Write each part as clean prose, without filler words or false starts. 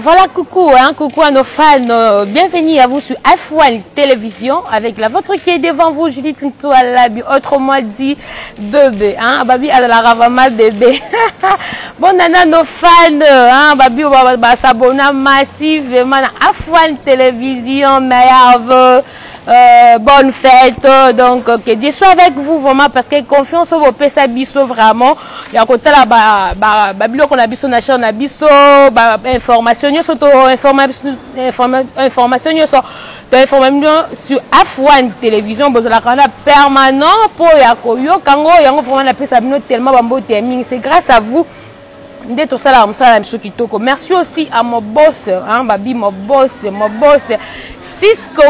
Voilà, coucou, hein, coucou à nos fans. Bienvenue à vous sur F1 Télévision avec la vôtre qui est devant vous, Judith Ntoualabi, autrement dit bébé. Hein, Babi à la ravama bébé. Bon, nana, nos fans, hein, Babi, s'abonner massivement à F1 Télévision, meilleur bonne fête, donc que Dieu soit avec vous vraiment parce que confiance au vos pesa biso vraiment. Il y a côté là babilo qu'on a biso nation na biso information surtout information sur F1 Télévision bozala kana permanent pour ya koyo kango yango vraiment na pesa bino tellement bambo timing, c'est grâce à vous. Merci aussi à mon boss, hein, Babi, mon boss, Cisco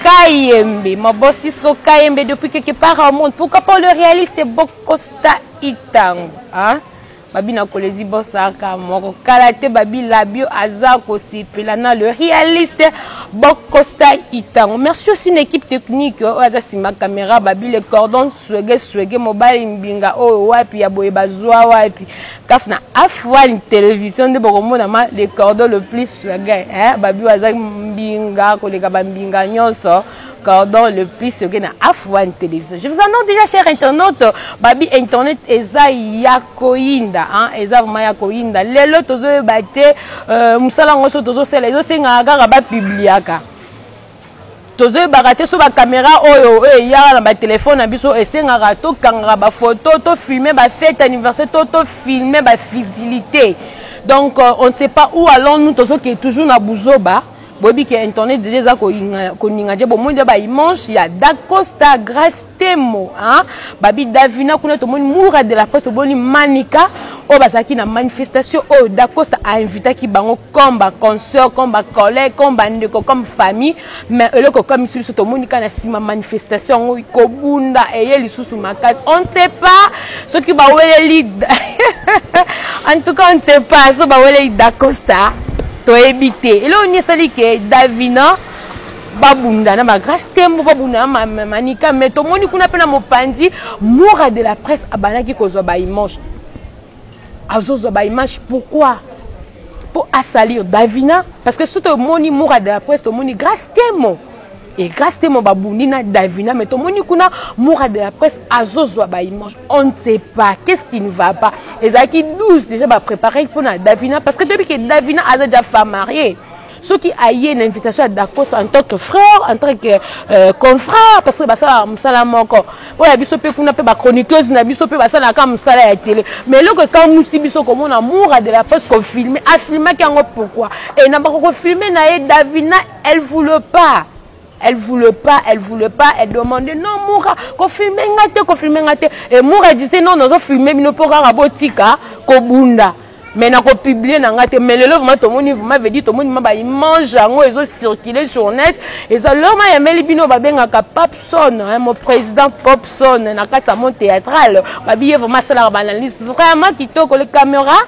Kayembe, mon boss Cisco Kayembe depuis quelque part au monde. Pourquoi pas le réaliste Bokosta Itango, hein? Babi na kolezi bosaka moko kalate babi labio azako sipelana le réaliste Bokosta Itango. Merci aussi une équipe technique ma caméra babi les cordons swege mobile mbinga o wapi ya boye bazwa wapi kafna F1 Télévision de bokomona ma les cordons le plus swege hein babi azaki mbinga koleka bambinga nyonso cordon le plus swege na F1 Télévision. Je vous annonce déjà chers internautes babi internet eza yakoinda hein eza vraiment yakoinda lelo tozo bate musala ngoso tozo sela ezo senga kaka ba publiaka tozo barate so ba caméra oyo ya na ba téléphone na biso esenga to kanga ba photo to filmer ba fête anniversaire to filmer ba fidélité. Donc on ne sait pas où allons nous tozo qui est toujours na buzoba bobi que internet déjà ko ninga je bo monde ba image ya Dacosta Grâce Temo hein babi Davina kuna to moni moura de la presse boni manika o basaki na manifestation o Dacosta a invité ki bango comme ba consœur comme ba collègue comme ba ndeko comme famille mais eloko comme ici to moni kana sima manifestation ko bunda eye lisusu makasi on ne sait pas ce qui ba wele lead en tout cas on ne sait pas so ba wele Dacosta to éviter et là on est sali que Davina babunda na ba Grâce Tembo babunda manika mais to moni kuna pena mopanzi moura de la presse abanaki ko zo ba image azozo ba image pourquoi pour assalir Davina parce que surtout moni moura de la presse to moni Grâce Tembo et Grâce Tembo babundi na Davina mais to moni kuna moura de la presse azozo ba image on ne sait pas qu'est-ce qui ne va pas les aki 12 déjà ba préparer pour na Davina parce que depuis que Davina a déjà femme mariée ceux qui aillent une invitation à Dacosta en tant que frère en tant que confrère parce que ça musala moko oya biso pe kuna pe ba chroniqueuse na biso pe basala ka musala ya télé mais le que quand nous si biso comme on amour de la presse qu'on filmer a filmer qui en pourquoi et na ba ko filmer na Davina elle voulait pas. Elle voulait pas, elle demandait non, Moura, qu'on filme ngate, et Moura disait non, nous avons filmé, mais nous pourrons rabotika, kobunda. Mais nous avons publié, mais le love, vous m'avez dit, tout le monde m'a mange, ils ont circulé sur net, et ça, l'homme a aimé les bino, Popson, mon président Popson, dans le monde théâtral, babillé vraiment ça la banaliste, vraiment qui toque les caméras.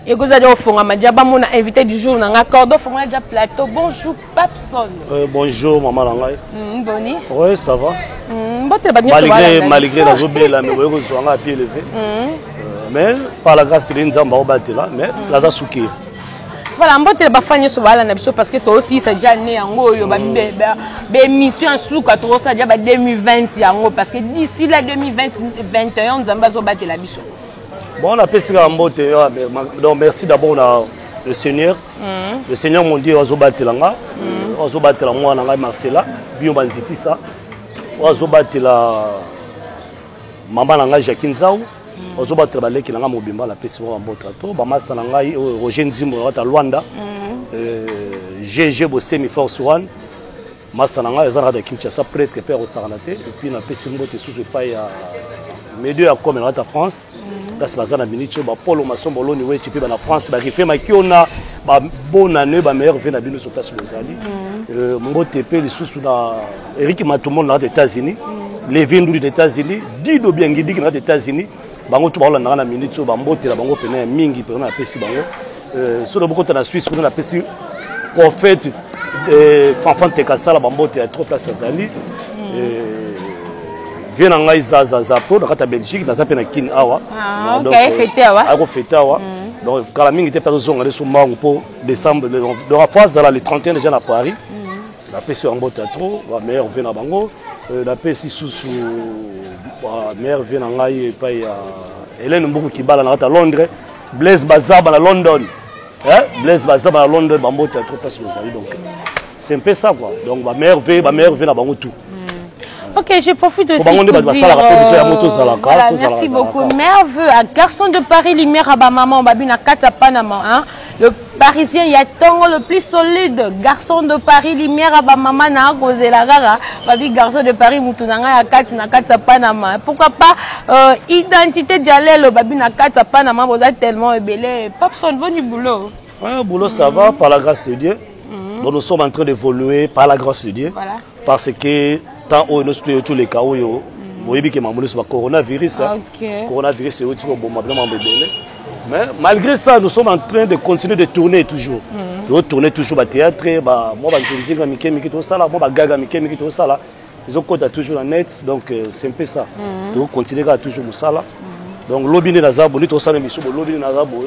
Et vous allez au fond, on a invité du jour, on a accordé au fond, on a plateau. Bonjour, Papson. Bonjour, maman Langai. Boni. Oui, ça va. Malgré la journée, mais vous êtes à pied levé. Mais par la grâce de l'Inzamba, on va là, mais la date souki. Voilà, on va te faire sur la parce que toi aussi, c'est déjà né en haut, il y a des missions sous 14, ça déjà 2020 parce que d'ici la 2021, on va battre la bicho. Bon, on a fait ça en mode, donc merci d'abord le Seigneur. Le Seigneur m'a dit, on va battre la moi, on a Marcella, bio banditi ça. On va battre la maman Langa Jacqueline Zao. On va battre la leki Langa Mobimba, la peste en mode trato. Bamasta Langa, Roger Nzimo, à Luanda. GG Bossemi Force One. Master Langa, ils ont de Kinshasa, prêtre père au Saranate. Et puis, on a fait ce sous le paille à Médio à comme en France. Là, c'est bazar na binicho ba Polo Masson Boloni ouais tu peux en France ba refait ma qui on a ba bonne année ba meilleur vient na bino sur place Bozali. Mongo TP les sous na Eric Matomon aux États-Unis, Levin des États-Unis, Dido Biangidi aux États-Unis. Bango tout ba na binicho ba mbote la bango pena mingi pena pesi bango. Sur le beaucoup na Suisse on a pesi prophète Fanfan Tekasala ba mbote à trop place Azali. Vient en Zaza pour la Belgique dans un peu na kin awa. Ok, fêté awa. Fêté awa. Donc, quand la mingi était perdu, on allait sur Mango pour décembre. Donc, la phase, le 31 déjà à Paris. La PC en botte trop, la mère vient à Bango. La PC sous la mère vient en Aïe et puis Hélène Mboukou qui bat à Londres. Blaise Bazab à London. Blaise Bazab à London, Bambo, tu as trop passé aux amis. Donc, c'est un peu ça quoi. Donc, ma mère vient à Bango tout. Ok, je profite aussi pour dire, voilà, merci beaucoup. Mère veut un garçon de Paris, lumière à ma maman, babina kata Panama, hein. Le Parisien, il y a tant le plus solide. Garçon de Paris, lumière à ma maman, na cause la gara, babi garçon de Paris, moutunanga ya kata Panama. Pourquoi pas identité dialèle, babina kata Panama, vous êtes tellement ébélé. Papson, bon du boulot. Ouais, boulot ça va par la grâce de Dieu. Donc nous sommes en train d'évoluer par la grâce de Dieu. Voilà. Parce que tant où nous sommes tous les cas où vous voyez que maman c'est coronavirus. Coronavirus c'est aussi bon mais malgré ça nous sommes en train de continuer de tourner toujours. De tourner toujours au théâtre, moi je dis que Mickey tout ça là, moi gaga Mickey tout ça là. Ils ont compté toujours la net donc c'est un peu ça. Donc continuer à toujours ça là. Donc lobby nazabo ni tout ça mais sur lobby nazabo.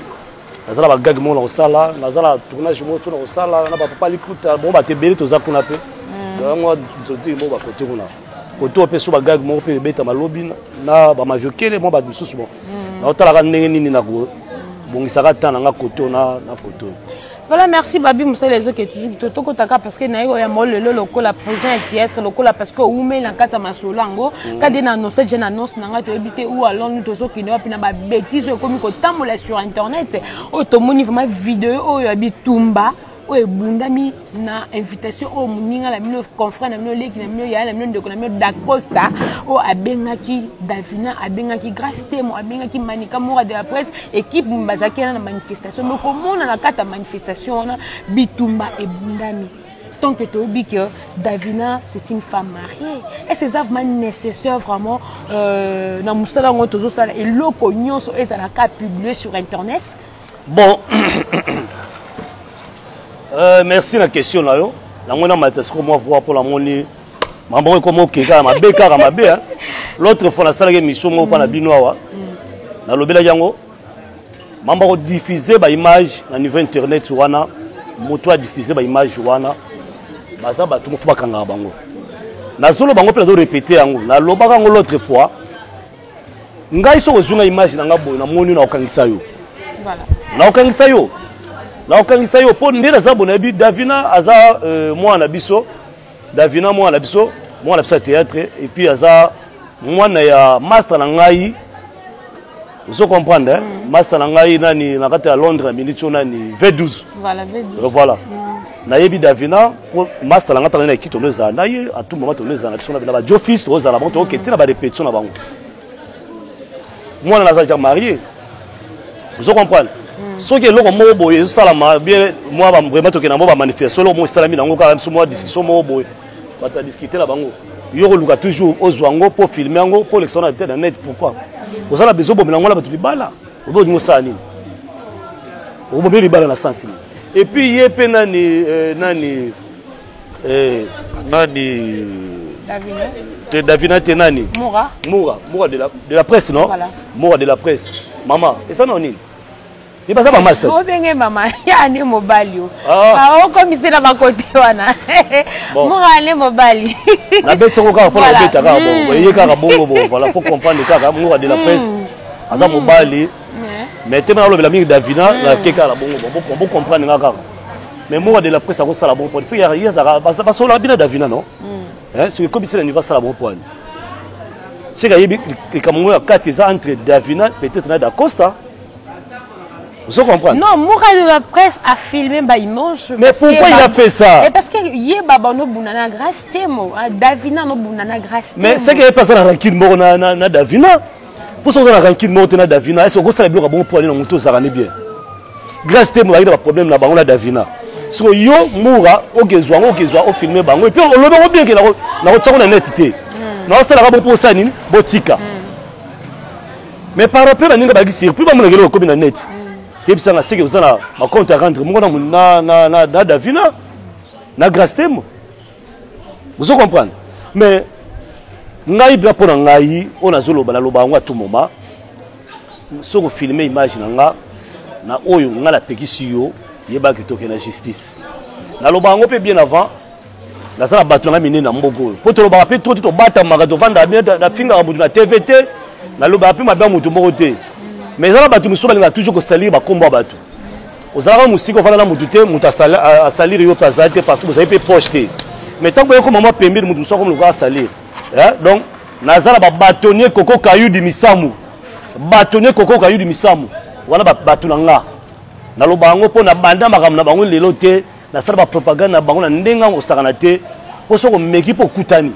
Nazala ba gag mon osala, nazala tournage mo tourna osala, na ba papa likuta bon ba te beli to za kuna pe. Donc moi je dis mo ba côté kuna. Côté pe so ba gag mo pe beta malobi na ba majokele mo ba bisusu bon. Na otala ka ndenge nini na ko. Bon isaka tana nga côté na côté. Voilà, merci Babi Moussa les autres qui toujours tout kotaka parce que naïgo ya mol le loko la président théâtre loko la parce que oume la kata masolango quand des annonce je n'annonce nanga to habiter ou alors nous tozo qui ne pas na bêtise comme ko tamola sur internet automoni vraiment vidéo o habitumba o ebundami na invitation o muninga la mino confrère na mino leki na mino ya na mino de na mino d'Acosta o abengaki Davina abengaki Grâce Temo abengaki Manika Mora de la presse équipe mbazaki na manifestation mais comment na kata manifestation na bitumba ebundami tant que tu oublies que Davina c'est une femme mariée et c'est vraiment nécessaire vraiment na musala ngoto zo sala et loko nyonso et ça la ka publier sur internet. Bon merci la question là yo. La mona matesko moi voir pour la moni. Mambo comme keka ma beka ma be hein. L'autre fois la salle émission mo pa na binoa. Na lobela yango. Mambo diffuser ba image na niveau internet wana. Moto a diffuser ba image wana. Baza ba tumo fuba kanga bango. Na zolo bango pe zo répéter yango. Na lobaka ngo l'autre fois. Ngai so kozunga image na ngabo na moni na okangisa yo. Voilà. Na okangisa yo. Na okangisa yo po ndela za bonabi Davina aza mwana biso Davina mwana biso mwana biso théâtre et puis aza mwana ya master na ngai vous comprenez hein? Master na ngai nani na kata ya Londres minitio nani V12 voilà V12 voilà na yebi Davina pour master na ngata na équipe tonoza na ye à tout moment tonoza na tsona ba Jofis toza na bango to ketina ba répétition na bango mwana na za marié vous comprenez. Ce qui est là, moi, salama bien, moi, vraiment, tu es en manifestation, moi, salami, nango, quand même, moi, discussion, moi, boy, tu vas discuter là, bango. Yo, le toujours aux zwango pour filmer, pour l'extérieur de net, pourquoi? Vous avez besoin de me là, tu dis bala, vous avez besoin de ça, vous avez besoin de bala dans sens. Et puis, il y a nani, Davina, t'es nani? Moura de la presse, non? Voilà. Moura de la presse. Maman, et ça, non, ni? Il passe pas mal ça. Oh bien maman, il y a un mobile. Ah oh comme c'est là ma côté wana. Moi aller mobile. La bête sur encore pour la bête là bon. Il y a car bon voilà faut comprendre le cas moi de la presse. Aza mobile. Mais tu m'as le ami Davina la keka la bon bon comprendre nga car. Mais moi de la presse ça ça la bon point. C'est il y a ça parce que la bien Davina non. Hein c'est comme si le niveau ça la bon point. C'est que comme moi 4 ans entre Davina peut-être na d'Acosta. Vous comprenez? Non, Moura de la presse a filmé Baïmanche. Mais pourquoi il a fait ça? Et parce que Yébaba no bunana Grâce Temo, Davina no bunana Grâce Temo. Mais c'est qu'il n'y a pas ça rancune mort na Davina. Pour ça la rancune mort na Davina, est-ce que ça le bloc bon pour aller dans moto ça rend bien. Grâce Temo il y a un problème là bango na Davina. So yo Moura okezwa o filmer bango et puis on le bien que na otako na net té. Na ça la bon pour ça nini botika. Mais par rapport à ninga bagi surpris ba mo ngelo ko na net. Et puis ça c'est que vous avez ma compte à rendre na Davina na Grâce Temo. Vous comprenez? Mais ngai bla pour ngai on a zolo bala loba à tout moment. So filmer image na nga na oyo ngala pekisi yo yeba ki toke na justice na lobango pe bien avant na sala bato na minene na mboko po to loba pe to bata maka to vanda bien na finga butu na TVT na loba pe mabia mutu moko te mais za bato musuba linga toujours ko salir ba kombo bato ozala musiko vanda na mutu te mutu a salir yo pazate parce que vous avez pe projeté mais tant que comme maman pembe mutu musuba comme le gars salir donc nazala ba bâtonnier koko kayu di misamu bâtonnier koko kayu di misamu wana bato na nga na lobango po na banda makamna bango lelo te na sala ba propagande na bango na ndenga osakana te po soko meki po kutani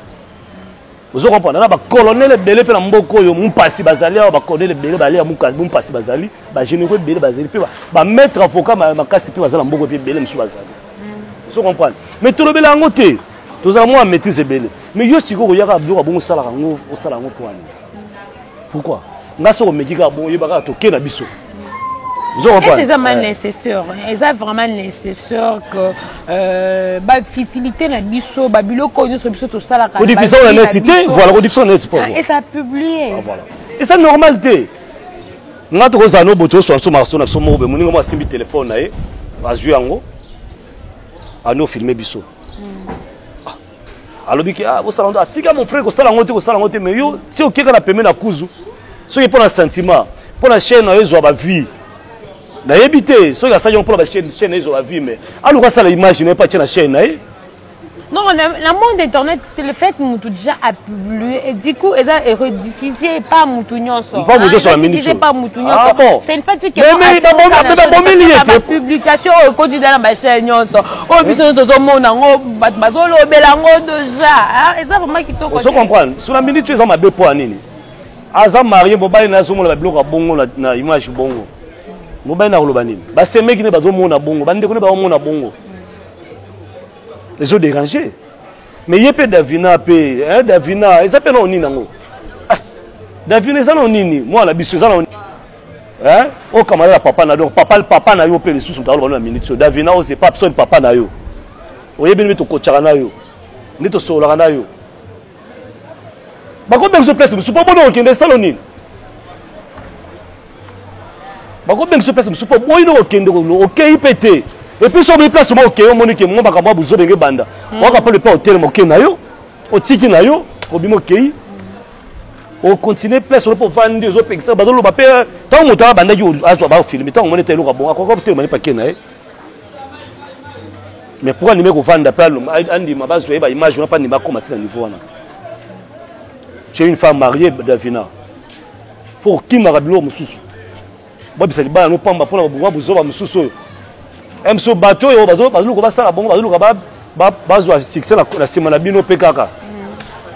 ozo comprendre na ba colonel belé pe na mboko yo mpasi bazali ba colonel belé bali ya mpasi bazali ba généraux belé bazali pe ba maître avocat makasi pe bazala mboko pe belé msu bazali ozo comprendre mais to lobela ngo te tozala mo maîtrise belé mais yo siko ko yaka biloko bongo sala ngo osala ngo po ani pourquoi nga soko meki ka bongo yebaka to ke na biso. C'est vraiment nécessaire. C'est vraiment nécessaire que la fertilité na biso, babilo konyo so biso to sala ka. Rediffusion na netité, voilà, rediffusion na netité. Et ça publié. Voilà. Et ça normalité. Nga to ko zano boto so so marso na so mo be muninga mo simbi téléphone na ye, azu yango. Ano filmer biso. Alobi ki ah, bo sala ndo atika mon frère ko sala ngote mais yo si o keka na peme na kuzu. So pour un sentiment, pour la chaîne na yo ba vie. Na yebité so ya sayon pour la chaîne ezo la vie mais alors ça la imaginer pas na chaîne na non la monde internet le fait mutu déjà a publié et du coup eza rediffusé pas mutu nyonso pas mutu sur la minute pas mutu nyonso ah bon c'est une fatigue mais la publication au quotidien na chaîne nyonso o biso to mona ngo bazolo bela ngo déjà eza vraiment kitoko on comprendre sur la minute eza mabe po anini aza marié bobai na zomo la biloko bongo na image bongo mobile na koloba nini basemeki ne bazomona bongo bandeko ne bazomona bongo les autres dérangés mais yepe Davina pe Davina ils appellent nini nango Davina ça non nini moi la biso ça non au camarade papa na donc papa na yo pe les sous dans la minute Davina c'est pas personne papa na yo oyebi ni to kochaka na yo ni to sola na yo bako ben se place musu pas bon okende ça non nini bako ben se place musu pas boy no okende OK IPT et puis sur les places mo OK o moni ke mo baka ba buzo benge banda waka pa le pas hôtel mo ke na yo o tiki na yo ko bimo OK o continuer place sur pour vendre des autres ça bazolo ba pe tant mo ta banda yo azo ba filmer tant mo ne telo ka bon ko hôtel mani pa ke na mais pourquoi ni me ko vendre pa andi ma bazo e ba image on pas ni ba combattre na niveau wana tu es une femme mariée Davina faut qui marabilo mususu ba bisali ba no pamba pona ba buzo ba mususu emso bateau yo bazolo ko basala bongo bazolo ka ba bazo succès la semaine bino pe kaka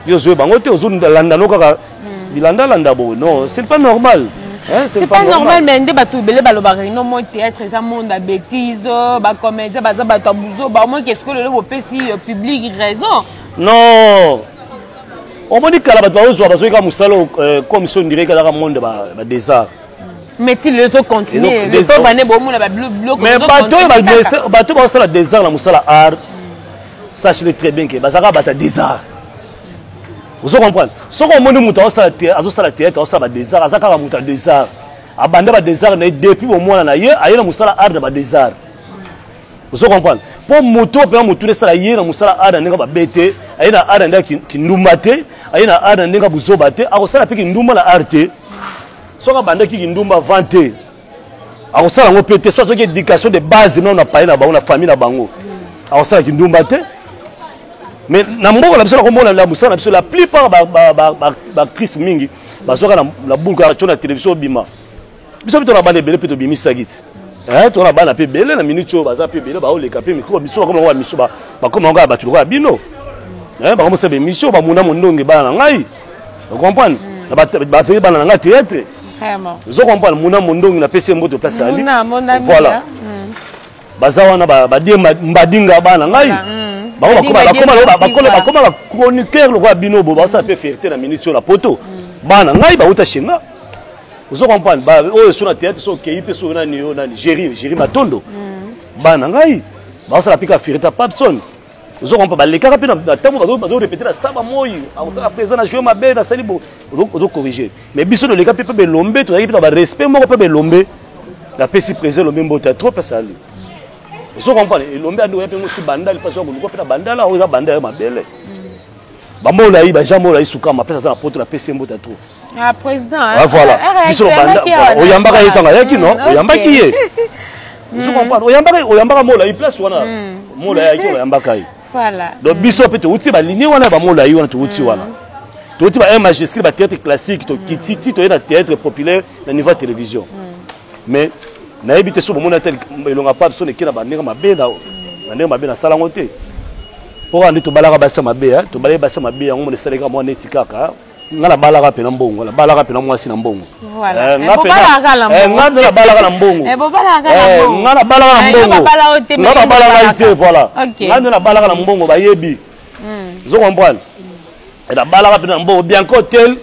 yo zo bango te ozo landa no kaka bilanda landa bo non c'est pas normal hein c'est pas normal mais ndé bato belé baloba no mo théâtre ça monde à bêtise ba comédie baza bato buzo ba mo qu'est-ce que le pesi public raison non on m'a dit que la bato zo bazo ka musalo commission directe la monde ba désart mais il les autres continuent les autres bané bon la bloc mais bato ba sala désert la musala art sachez très bien que bazaka bata désert vous comprenez ce qu'on moni muta osala théâtre osala désert azaka muta désert abanda ba désert na depuis au moins na ye ayena musala art ba désert vous comprenez pour moto pe moto le sala ye na musala art ndenge ba bete ayena art ndenge kindumbate ayena art ndenge buzobate akosala pe kindumba na art soka banda ki ndumba vanté akosala ngo pété soit que éducation de base non na paye na bango na famille na bango akosala ki ndumba te mais na mboko la biso na komona la musala biso la plupart ba actrice mingi basoka na bulka na télévision bima biso bito na bande belé peto bimi sagiti to na bana pe belé na minute o baza pe belé ba oleka pe micro biso comme ngwa miso ba comme ngwa ba tuloka bino ba comme ça be miso ba muna mondonge bana ngai vous comprenez ba fait bana nga théâtre vraiment vous comprenez muna mondonge na pese mboto place ali voilà bazawana ba die mbadinga bana ngai bakoma chroniqueur le roi binobo ba ça peut fierté na minute sur la poto bana ngai ba uta shinga vous comprenez ba o sur la théâtre so kei pe so na ni Géry Matondo bana ngai ba ça la pika fierté Papson vous comprenez ba le kaka pe na tambo bazo répéter la saba moyi a ça présent na jouer ma belle na salibo ozo corriger mais biso de le kaka pe be lombe to ba respect moko pe be lombe la pesi président le même beau trop pesa ali ils comprendre l'ombe ando ya pengo si bandali parce que ko peta bandala o za bandala mabele bamola yi ba jamola yi suka ma pesa za poto la pesi mbo trop ah président voilà biso bandala o yambaka yitanga yaki no o yambaki ye ils comprendre o yambaka mola yi place wana mola yaki o yambaka yi voilà donc biso peut uti ba ligne wana ba mola yi wana to uti wana to uti ba un magistrat ba théâtre classique to kititi to na théâtre populaire na niveau télévision mais na ebité so bomona tel elonga pas so nekina ba ndenge mabe na sala ngote pour andi to balaka basa mabe to balaka basa mabe yango mo saleka mo neti kaka ngala balaka pe na mbongo la balaka pe na mwasi na mbongo voilà ngala balaka na mbongo ngala balaka na mbongo ngala balaka ite voilà ngala balaka na mbongo ba yebi zo comprendre et la balaka pe na mbongo bien hotel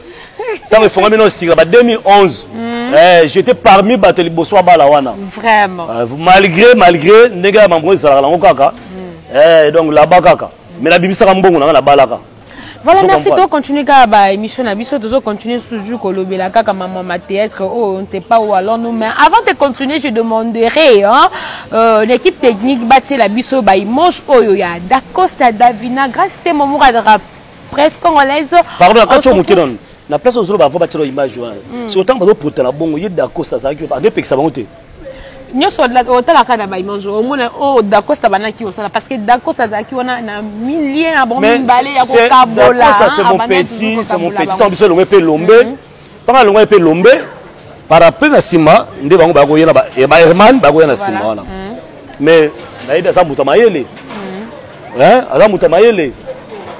tant il faut même non sigla ba 2011 j'étais parmi bateli boswa bala wana vraiment malgré nega mambo ezala la kaka donc là-bas kaka mais la bibisa mbongo na balaka. Voilà, merci de continuer à émission na biso de continuer toujours kolobela kaka maman théâtre oh on ne sait pas où allons-nous mais avant de continuer je demanderai l'équipe technique bâti la biso ba image oyo ya Dacosta Davina grâce à mon radar presse congolaise pardon quand tu montes dans la place aux autres va bâtir image c'est autant bazo porter la bongo yé Dacosta ça qui pas pekisa bangote nyoso otala kana ba image omona o Dacosta banaki osala parce que Dacosta zaki wana na milliers na bon balé ya ko kabola c'est mon petit temps biso longwe pe lombe tant longwe pe lombe par après na sima nde bango ba koyena ba Herman ba koyena sima wana mais naida sa muta mayele ala muta mayele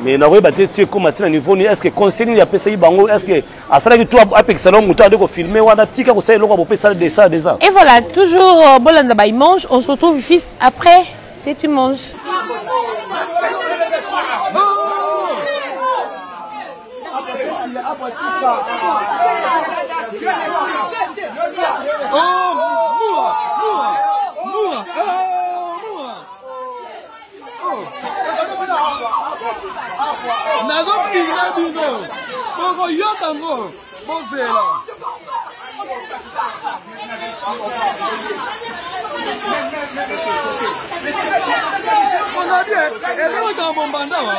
mais na koyeba te comment tina niveau ni est-ce que conseil ya pesa bango est-ce que asala ki toi avec salon muta de ko filmer wana tika ko sa eloko bo pesa des ça et voilà toujours bolanda ba mange on se retrouve juste après c'est tu manges nazo pinga bino koko yokango bozela on a dit elle est dans mon bandawa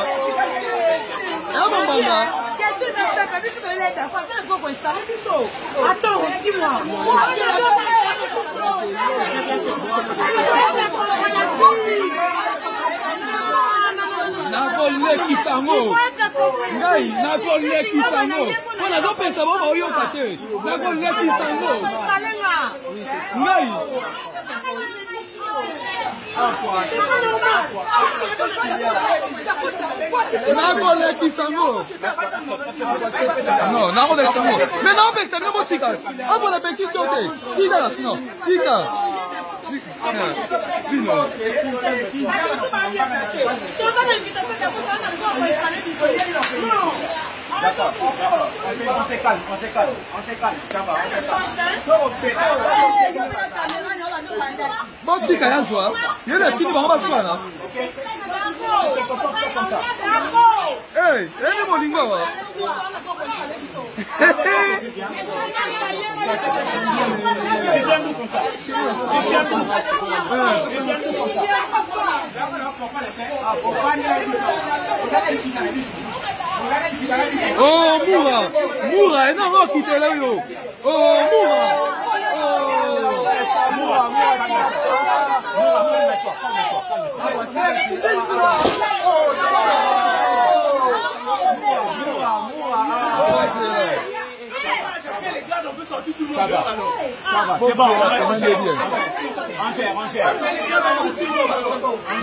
là mon banda attends dis-moi nakoleki sango ngai nakoleki sango po nazopesa bo baoyoka te nakoleki sango ngai nakoleki sango non nakoleki sango mais naopekisa bino botika apona pekisi yo te tika sino tika D'accord, on se calme, ça va, bon, tika ya zwa, il y a des petits bancs bassois là. Hey, elle est molinga wa. Oh, Moura, non, non, quittez là, yo. Oh, Ça va, c'est bon, on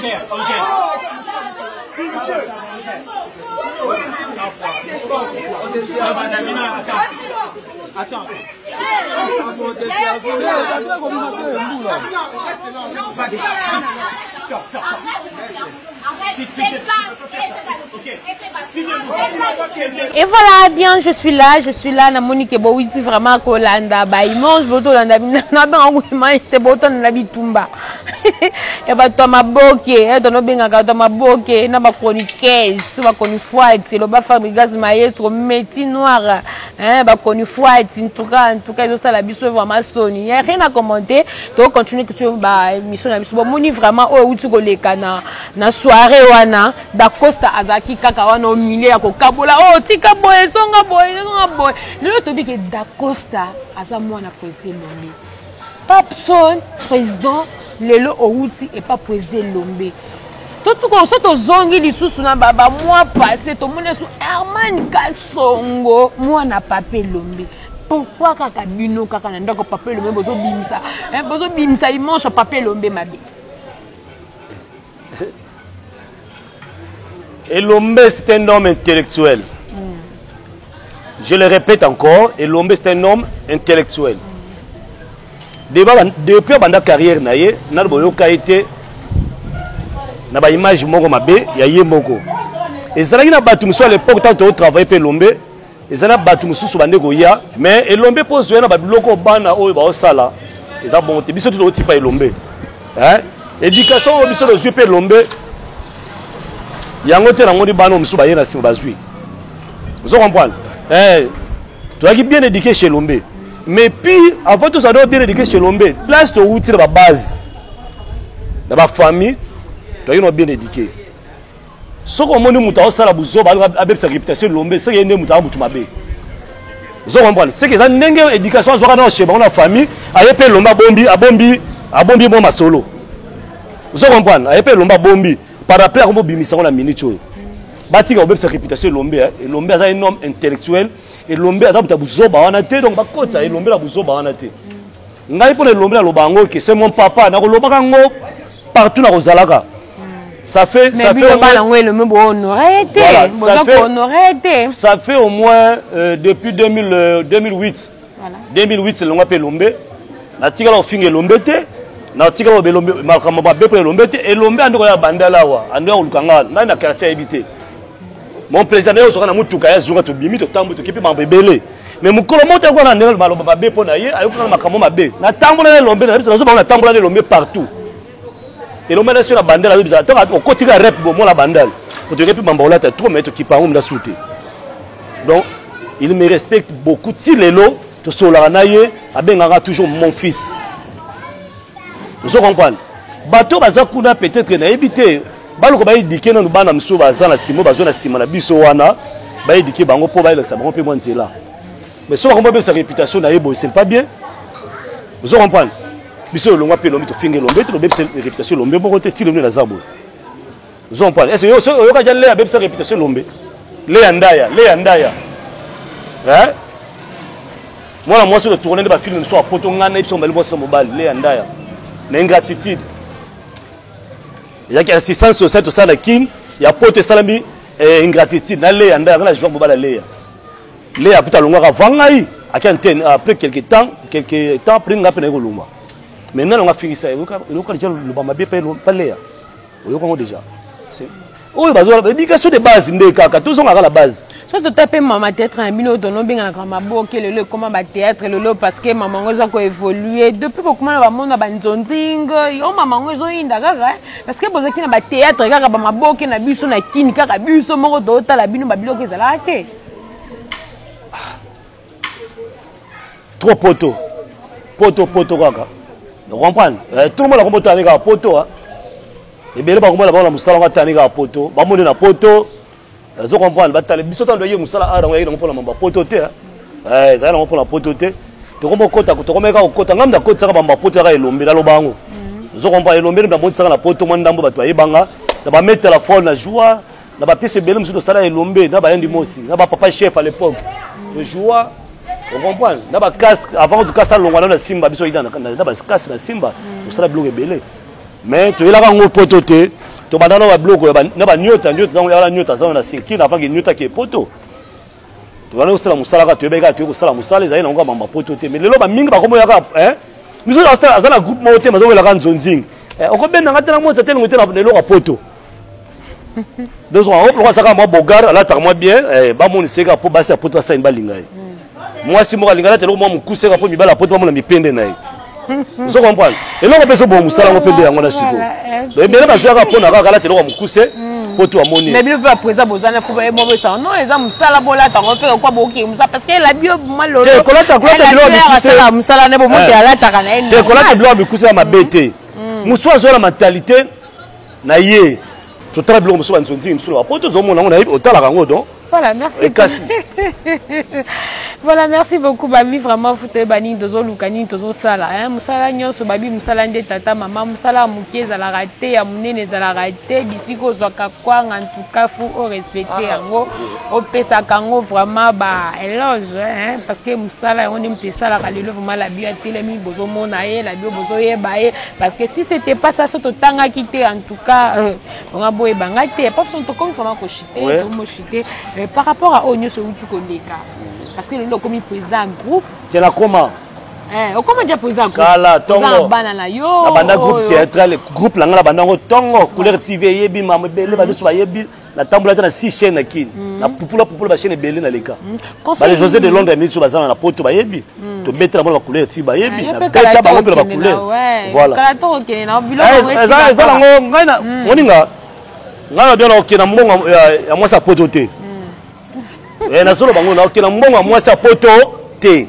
gère. Attends. Et voilà, bien, je suis là, na Monique Boiti vraiment Kolanda, Baïmon, je voto landa, c'est boton na bitumba. Et bah Thomas Boké, dans nos benga Thomas Boké, na ba chroniqueuse, ba chronique fois, c'est le ba fabrique gaz maestro métier noir. bah connu fois en tout cas ils ont ça la biso vraiment soni y a rien à commenter donc continuer que tu bah mission la biso bon moni vraiment oh tu ko leka na soirée wana da Costa azaki kaka wana au milieu ya ko kabola oh tika boy songa le to dit que da Costa asa mwana président Lombe Papson président lelo outi et pas président Lombe tout comme ça to zongi lisusu na baba mois passé to mona sou Herman Kasongo moi na Papé Lombe pourquoi kaka bino kaka na ndako Papé Lombe bozo bimisa il mange Papé Lombe mabe et Lombe c'est un homme intellectuel. Je le répète encore, et Lombe c'est un homme intellectuel. Depuis la carrière naye, na boyoka été na ba image moko mabe ya ye moko. Et ça na batu muso à l'époque tant au travail pe Lombe, et ça na batu muso so bande goya, mais et Lombe pose na ba biloko bana oyo ba osala. Et ça bon te biso tout type pa Lombe. Hein? Éducation biso le jeu pe Lombe. Yango te na ngoni bana muso ba ye na sima bazui. Vous comprenez? Tu as bien éduqué chez Lombe. Mais puis, avant tout ça, tu as bien éduqué chez Lombe. Place de outil dans la base. Dans la famille, tu as bien éduqué. Ce qu'on m'a dit, tu as la bouzo, avec sa réputation de Lombe, c'est qu'il y a un mouton mabé. Vous comprenez? C'est que ça n'a pas d'éducation chez la famille, avec le Lomba bombi, bon solo. Vous comprenez? Avec le Lomba bombi, par rapport à comment bimisa la minute. Bati ka sa réputation Lombe et Lombe a un homme intellectuel et Lombe a ta buzo ba wana te donc ba kota et Lombe la buzo ba wana te ngai pour Lombe la lobango que c'est mon papa na ko lobaka ngo partout na kozalaka ça fait ça fait au moins depuis 2008 voilà 2008 le ngapé Lombe na tika la finge Lombe te na tika la Lombe makama ba be pour Lombe te et Lombe ando ya bandala wa ando ya lukanga na quartier habité. Mon président est au Moutuka, il y a bimi, tambo, qui peut m'embêler. Mais mon colomote a un anel, ma bé pour naïe, a eu un macamo ma bé. La tambour de l'ombe, la tambour de l'ombe partout. Et l'homme est sur la bandelle, au côté de la rep, bon, la bandelle. Pour te répéter, m'emballer, t'as trop mettre qui par où me l'a sauté. Donc, il me respecte beaucoup. Si les lots, tu sois là, naïe, a bien toujours mon fils. Vous comprenez? Bateau, bazakuna peut-être naïbité. Baloko ba éduquer na bana mso baza na simo bazo na sima na biso wana ba éduquer bango po ba elesa bango pe mwanzela mais so ba komba sa réputation na yebo c'est pas bien vous comprenez biso longwa pe lombi to finge lombe to be sa réputation lombe boko te tilo na zabo vous comprenez est-ce yo ka jale be sa réputation lombe le andaya hein moi moi sur le tourner de ba film so apoto ngana episo mbali bosa mobile le andaya na ingratitude. Il y a assistance sociale tout ça la kin, il y a pote salami ingratitude na le anda na jouer mobile le. Le a puta longa vangai, après quelques temps après ngapa na koluma. Maintenant on a fini ça, on a déjà le bamba bien pas le. On connaît déjà. C'est oh bazo l'éducation de base ndé kaka tous on a la base. So to taper maman théâtre en bino dono binga na mabo ke le comment ba théâtre le parce que maman ngoza ko évoluer depuis beaucoup na ba mona ba nzonzing yo maman ngozo inda kaka parce que bozaki na ba théâtre kaka ba maboke na biso na kini kaka biso moko do tala bino ba biloko ezala te trop poto kaka vous comprenez tout le monde a compris avec poto hein et bien ba komona ba na musala ngata ni ka poto ba moni na poto vous comprenez batale biso tando ye musala ara ngwa ngopona mamba poto te za na ngopona poto te to kombo kota to komeka kota ngamda kota ka mamba poto ka elombe la lobango vous comprenez elombe na bontsaka na poto mwandambo bato ayebanga na ba mettre la phone na joie na ba pièce belle muso sala elombe na ba yendi mosi na ba papa chef à l'époque de joie vous comprenez na ba casque avant de casser longwa na simba biso ida na ba casque na simba to sala bloque belé mais tu es là quand on poto te to badana ba bloco na ba nyota zango ya nyota zango na sinki na vangi nyota ke poto to wana usala musala ka to beka to usala musala ezali na ngoma poto te mais lelo ba mingi ba komo ya ka miso azana groupe mo te mazo la kan zonzing okobenda ngata na mota te ngote na lelo ka poto donc on va saka mo bogar ala ta mo bien ba mo ni seka po basi poto sa imba lingai moi si mo ka lingala te lo mo mukuse ka po mi bala poto mo na mipende na vous comprenez et là on peut se bon musala on peut dire ngona siko donc bien ba zoaka pona ka kala te lo mukuse poto amoni mais bien président bozana ko ba mo ça non eza musala bola tango pe ko boki musala parce que la bio malolo te kolata bilo bikuse musala ne bo monte alata kana elle te kolata bilo bikuse ya mabete muso azola mentalité na ye to tra bilo muso banzonzi muso poto zo mona ngona otala kango donc voilà, merci. Voilà, merci beaucoup, Babi. Vraiment, faut te bannir dozo lukani dozo sala. Hein, musala nyonso Babi musala nde tata maman musala mukieza la raté ya munene za la raté bisiko zwaka kwanga en tout cas faut respecter yango au pesa kango vraiment ba éloge hein parce que musala on dit musala ka lelo vraiment la bio telemi bozo mona ye la bio bozo yeba ye parce que si c'était pas ça soto tanga quitté en tout cas on a boye bangate pas son to comme vraiment ko chiter to mo chiter. Par rapport à Onyo Souti Koleka, parce que le comme président groupe. C'est la comment? Comment dire président groupe? Kala tongo. Banana yo. La banda groupe théâtral, groupe la ngala banda tongo, couleur TV yebi mama bele ba so yebi la tambola na 6 chaînes kin. La pupula ba chaîne bele na leka. Ba les José de Londres mi so bazana na poto ba yebi. To mettre la couleur TV ba yebi. Na beta ba ngopela ba couleur. Voilà. Kala tongo kenena bilo ba. Eza ngo ngaina moninga. Ngana bien okena mbongo ya mwasa poto te. Na solo bango na okena mbongo mwasa poto te.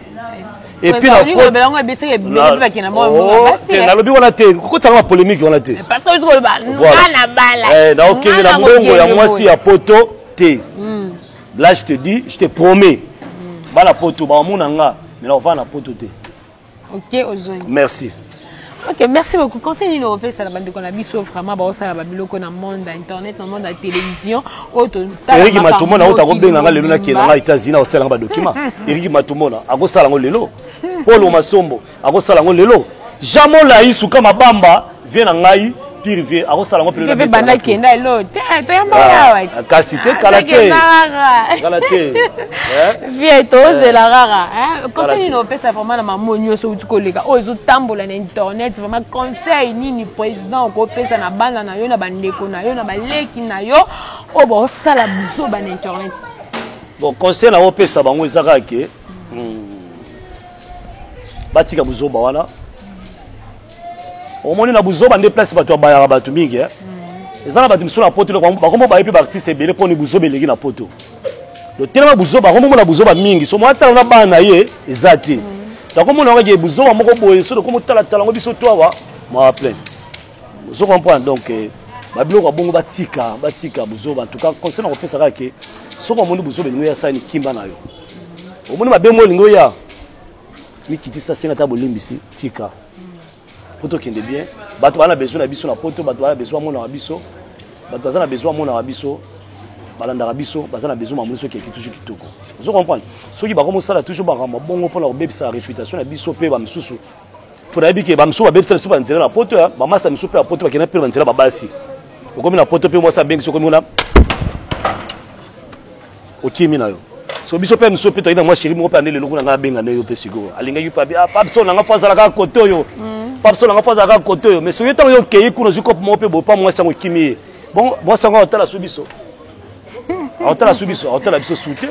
Et puis na ko belango ebiseke bilo bakina mbongo basi. Na lobi wana te ko tanga polémique wana te. Parce que tu ba na bala. Na okena na mbongo ya mwasi ya poto te. Là je te dis, je te promets. Bala poto ba mona nga, mais on va na poto te. OK ozoni. Merci. Ok, merci beaucoup. Conseil numéro fait, c'est la bande de Konabiso, vraiment, bah, ça va bien dans le monde internet, dans le monde de la télévision. Eric Matumona, on t'a compris dans le qui est dans les États-Unis, au sein de document. Eric Matumona, à gauche salango lelo. Paul Masombo, à gauche salango lelo. Jamais la isuka mabamba vient en aïe. Pire vie, à gauche salango plus. Je vais banda qui est là, l'eau. T'es un malade. Cassité, calaté. Calaté. Viens, tous de la rara. Conseil numéro fait, c'est vraiment la maman sur le collègue. Oh, ils ont tambour internet, vraiment conseil ni président, qu'on fait ça na banda na yo na bandeko na yo na baleki na yo. Oh bon, ça la biso ban internet. Bon, conseil na opé ça bango ezaka ke. Batika buzoba wana. Au moins na buzoba nde place bato bayara bato mingi hein. Ezana bato miso na poto ba komo ba epi ba artiste belé poni buzoba eleki na poto. Le tellement buzoba komo na buzoba mingi so mo ata na bana ye ezati. Ta komo na ngi buzoba moko boye so komo tala tala ngo biso to wa ma plein. Vous comprenez donc ba biloko bongo batika buzoba en tout cas conseil na kopesa ka ke so ko moni buzoba ngo ya sani kimba na yo. Au moins ba bemo lingo ya mikiti sa senga ta bolimbisi tika. Poto qui est bien, bato bana besoin na biso na poto, bato bana besoin mona biso, bato bazana besoin mona biso, balanda biso, bazana besoin mamuso qui est toujours kitoko. Vous comprenez? Ceux qui ba comme ça là toujours ba ramba bongo pour leur bébé sa réputation na biso pe ba msusu. Pour na biki ba msusu ba bébé sa super nzela na poto, ba masa msusu pe na poto ba kena pe nzela ba basi. Okomi na poto pe moi sa bengi sokomi na okimi na yo. So biso pe msusu pe to ina moi chéri mo pe andele lokuna nga benga na yo pe sigo. Alinga yu pa bi pa so na nga fazala ka koto yo. Pas besoin de faire ça côté mais si tu as ok pour nous couper mon peu pas moi ça moi kimi bon moi ça va hôtel à subiso hôtel à biso soute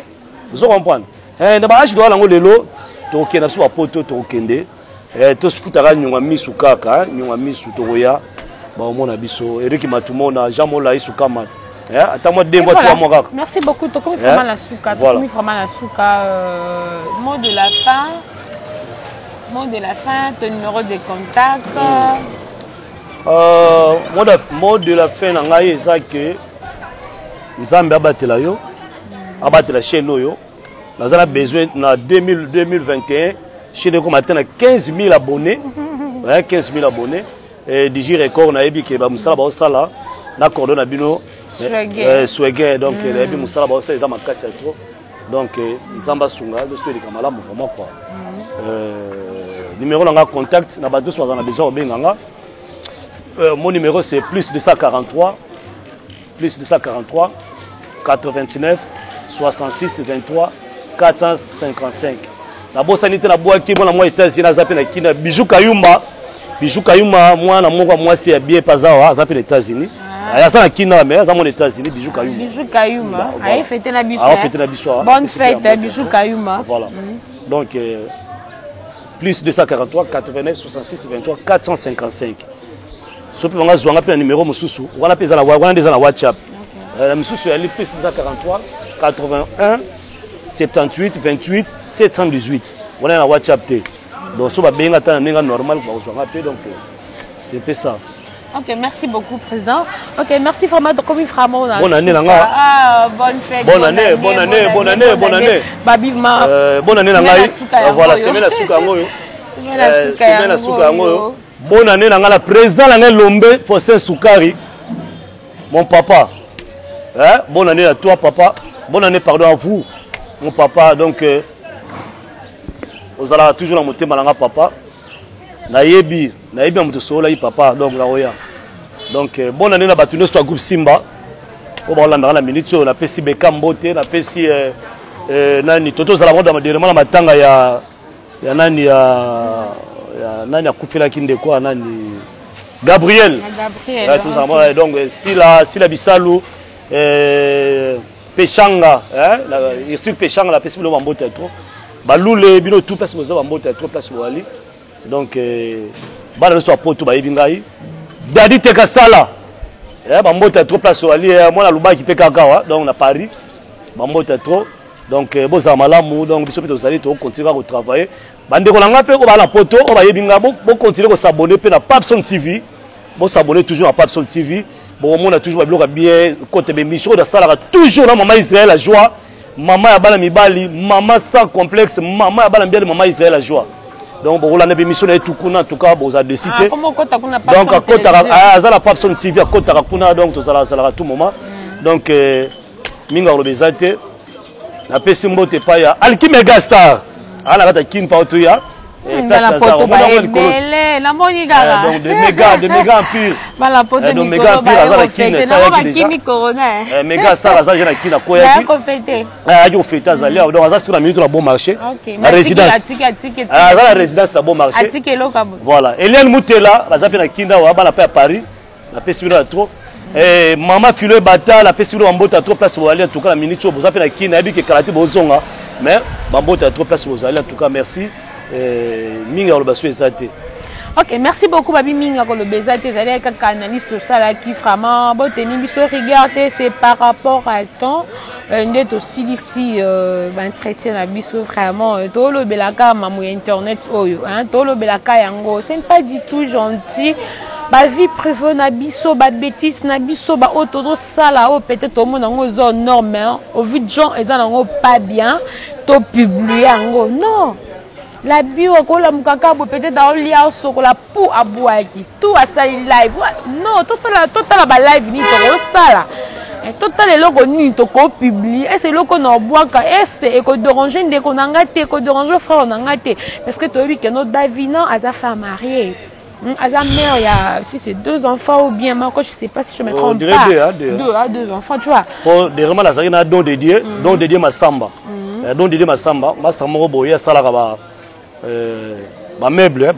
vous comprenez na ba je dois lango lelo to ok na so poto to okende to sukutaka nyonga misu kaka nyonga misu to roya ba omona biso Eric Matumona Jean Mola isukama attends moi 2 mois 3 mois kaka. Merci beaucoup to comme vraiment la souka to comme vraiment la souka mot de la fin. Mot de la fin, ton numéro de contact. Mot de la fin, c'est ça que nous avons abattu yo, abattu la chaîne yo. Nous avons besoin en 2021, chez nous avons 15 000 abonnés, 15 000 abonnés. Et Digi Record, na ebi ke ba musala ba osala na cordon bino swagger donc na ebi musala ba osala za makasi ya trop. Donc nzamba sunga de story kamala vraiment quoi. Numéro de contact, on a besoin de mon numéro c'est plus 243 89 66 23 455. La bosse sanitaire na bois qui bon moi États-Unis na zappé na kina Bijou Kayumba moi na moko moi c'est bien pazawa zappé les États-Unis. Aya ça na kina mais za mon États-Unis Bijou Kayumba. Aïe fêter la biso. Bonne fête Bijou Kayumba. Voilà. Donc plus 243 89 66 23 455. Sopi banga zwanga pe numéro mususu wana peza na wana déjà na WhatsApp La mission sur la plus 643 81 78 28 718. On est dans WhatsApp. Donc, si on a bien attendu normal, donc c'est un peu ça. Ok, merci beaucoup, Président. Ok, merci vraiment de comme vraiment. Bonne année, Nanga. Ah, bonne fête. Bonne année. Bonne année. Bonne année, Nanga. Voilà, semaine à Soukangoyo. Semaine à Soukangoyo. Bonne année, Nanga. Le président Nanga Lombe, Faustin Soukari, mon papa. Bonne année à toi, papa. Bonne année, pardon, à vous, mon papa. Donc, vous allez toujours monter Malanga, papa. Nayebi amuto sola papa donc laoya donc bonne année na batuno sto groupe Simba o ba landa na minute na pesi beka mbote na pesi nani toto zala moda maderema na matanga ya nani ya nani akufela kinde kwa nani Gabriel tout ça donc si la bisalu pechanga il sur pechanga la pesi lo mbote trop balule bino tout place mo mbote trop place wali. Donc, bana so apoto ba yebingai dadi te kasala bambota trop place ali moi luba ki pe kakawa donc na Paris bambota trop donc boza malamu donc biso pe tozali to continuer à travailler bande ko langa pe ko bana poto o ba yebinga bo continuer ko s'abonner pe na Papson TV bo s'abonner toujours à Papson TV bon on a toujours ba bien côté be mission da sala toujours na maman Israël la joie maman ya bana mibali maman sans complexe maman ya bana bien maman Israël la joie. Donc, pour la émission, en tout cas, vous avez décidé. Donc, à côté de la Papson TV, à côté de donc, tout ça, à tout moment. Donc, Minga Robezate, la Pessimbo Tepaya, Alki Megastar, à la Ratakin Pautuya, et la photo, la Monigara. Donc, de méga empire. De méga empire, à la Kin, Corona. Megastar, à la Kin, à quoi il fait Azalia, donc, à la minute, la bon marché. La résidence. La résidence, la bon marché. Voilà. Eliane Moutela, la Zapena Kinda, la paix à Paris, la paix sur la trop. Et maman Philo Bata, la paix sur la mbota trop place pour aller, en tout cas, la minute, vous appelez Kinda, qui est Karate Bozonga. Mais, mbota trop place pour aller, en tout cas, merci. Minga Olobasu Ezate. Ok, merci beaucoup, Babi Minga Olobasu Ezate, comme analyste ça qui vraiment, bon, regardez, c'est par rapport à temps. Ndet aussi ici entretien na biso vraiment tolo belaka mamu internet oyo tolo belaka yango c'est pas du tout gentil ba vie privée na biso ba bêtise na biso ba otodo sala o peut-être au monde ngo zo normal au vu de gens eza nango pas bien to publier yango non la bio ko la mukaka peut-être dans lia soko la pour abouaki tout à ça live non tout ça la ba live ni to sala total est logo ni to ko publier et c'est logo na boaka est et ko déranger ndeko nangate ko déranger frère nangate parce que to lui que notre Davina a sa femme mariée a sa mère il y a si c'est 2 enfants ou bien moi je sais pas si je me trompe pas deux enfants tu vois pour vraiment la sarina don dédié Masamba don dédié Masamba boye sala ka ba meuble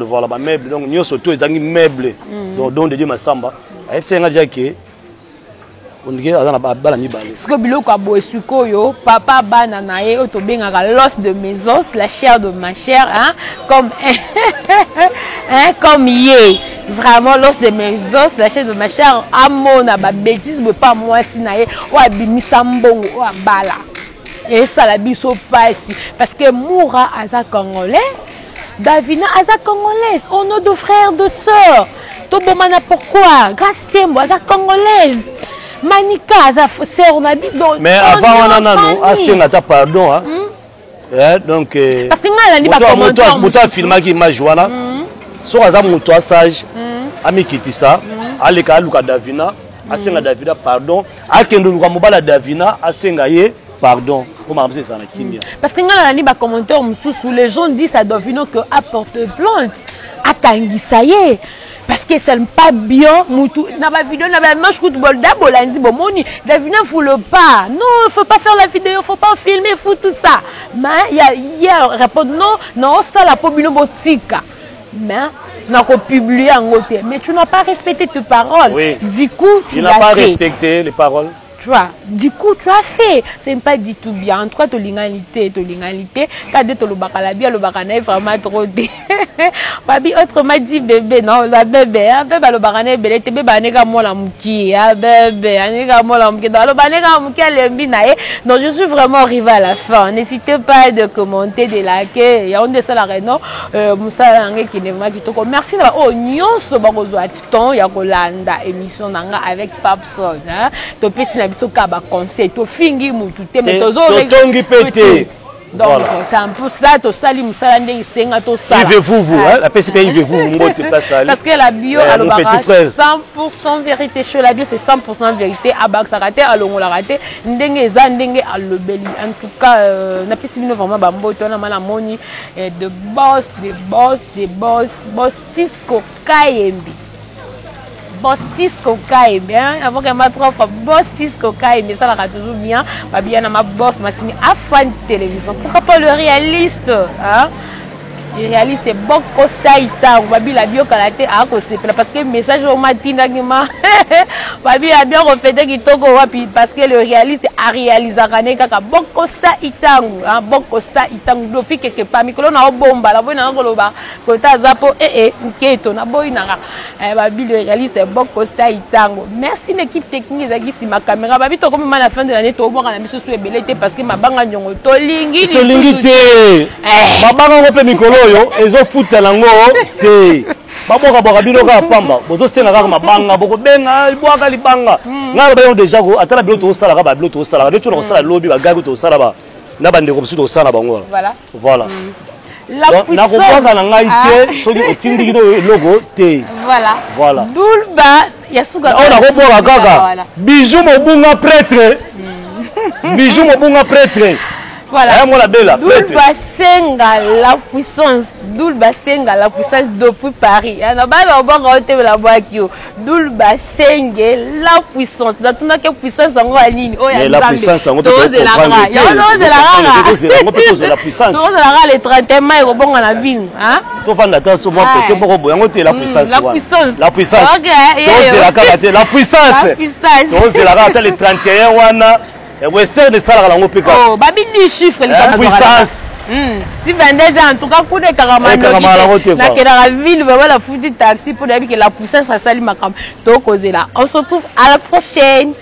voilà ba meuble donc nyo surtout ezangi meuble donc don dédié Masamba et c'est nga jake ce que biloko abo esikoyo papa bana nae otobengaka l'os de mes os la chair de ma chair comme comme yé vraiment l'os de mes os la chair de ma chair amona ba bêtise pas moi si nae o abimisa mbongo o abala et ça la biso pasi parce que Moura aza congolais Davina aza congolaise on a deux frères deux sœurs tobomana pourquoi grâce tembo aza congolaise Manika aza sœur na bi donc mais avant on a asenga ta pardon donc parce que ngala ni ba commentaire moto filma ki image wana so aza moto sage amikitisa aleka luka Davina asenga Davina pardon akendo luka mobala Davina asenga ye pardon pour m'amuser ça na kimia parce que ngala ni ba commentaire mususu les gens disent à Davina que apporte plainte akangisa ye parce que c'est pas bien mutu na ba vidéo na ba manche coup bolda bolandi bomoni Davina faut le pas non faut pas faire la vidéo faut pas filmer faut tout ça mais il y a répondre non ça la pobino botika mais n'a pas publié en côté mais tu n'as pas respecté tes paroles oui. Du coup tu n'as pas respecté les paroles Tu vois, du coup, tu as fait. C'est pas du tout bien. En tout cas, l'ingalité. Quand tu le bacalabia, le bacana est vraiment trop bien. Babi, autrement dit, bébé, non, la bébé, hein, bébé, le bacana est bébé, bébé, anega moi la mouki, hein, bébé, anega moi la mouki, dans le banega mouki, l'embinae. Donc, je suis vraiment arrivée à la fin. N'hésitez pas de commenter, de liker. Il y a un de ça, la réunion, Moussa Langé qui n'est pas qui te merci. Oh, nyon, ce barozo à temps, il y a Rolanda, émission nanga avec Papson, hein. Tu peux si so kaba conseil to fingi mutu te metozo tongi pété donc c'est un peu ça to sali musala ndé isenga to sala vous hein la PCP vous ngote pas sali parce que la bio alobaka 100% vérité chez la bio c'est 100% vérité abak sa raté alongola raté ndenge eza ndenge alobeli en tout cas na pesi bino vraiment bamboto na mala moni de boss Cisco Kayembi Boss Cisco Kayembi, hein, avant qu'elle m'a trop Boss Cisco Kayembi, ça l'a toujours bien. Bien ma boss m'a signé à fan de télévision. Pourquoi pas le réaliste, hein? Le réaliste est bon Costa Ita, on va bien la bio kalaté à cause parce que le message au matin d'agma, babi a bien refait qui toko wapi parce que le réaliste a réalisé kaka bon Costa Ita, hein, bon Costa Ita depuis quelque part mikolo na bomba la boy na ngoloba kota zapo nketo na boy na babi le réaliste est bon Costa Ita. Merci l'équipe technique ezaki si ma caméra babi to comme à la fin de l'année to boka na biso so ebelete parce que ma banga nyongo to lingi te ma banga ngope mikolo yo ezo futa lango te baboka boka bino ka pamba bozo senga ka mabanga boko benga ibwaka libanga ngalo bayo déjà ko atala bilo to sala ka ba bilo to sala de tuna ko sala lobi ba gago to sala ba na bande ko biso to sala bango voilà la puissance na ngai te soki otindi kino logo te voilà Dulba yasuka on a ko boka kaka bijou mobunga prêtre bijou mobunga prêtre. Voilà. D'où Senga la puissance. D'où Senga la puissance depuis Paris. D'où Senga la puissance. Dans tout la puissance en ligne. Mais la puissance en de la puissance. Les 31 mai au bon à la ville. Hein? La puissance. La puissance. La puissance. Les 31 wana. Western de ça la ngopeka. Oh, babi ni chiffre la puissance. Si vendez en tout cas coup de caramano. La que la ville va la foutre taxi pour dire que la puissance ça sali makam. To causer là. On se retrouve à la prochaine.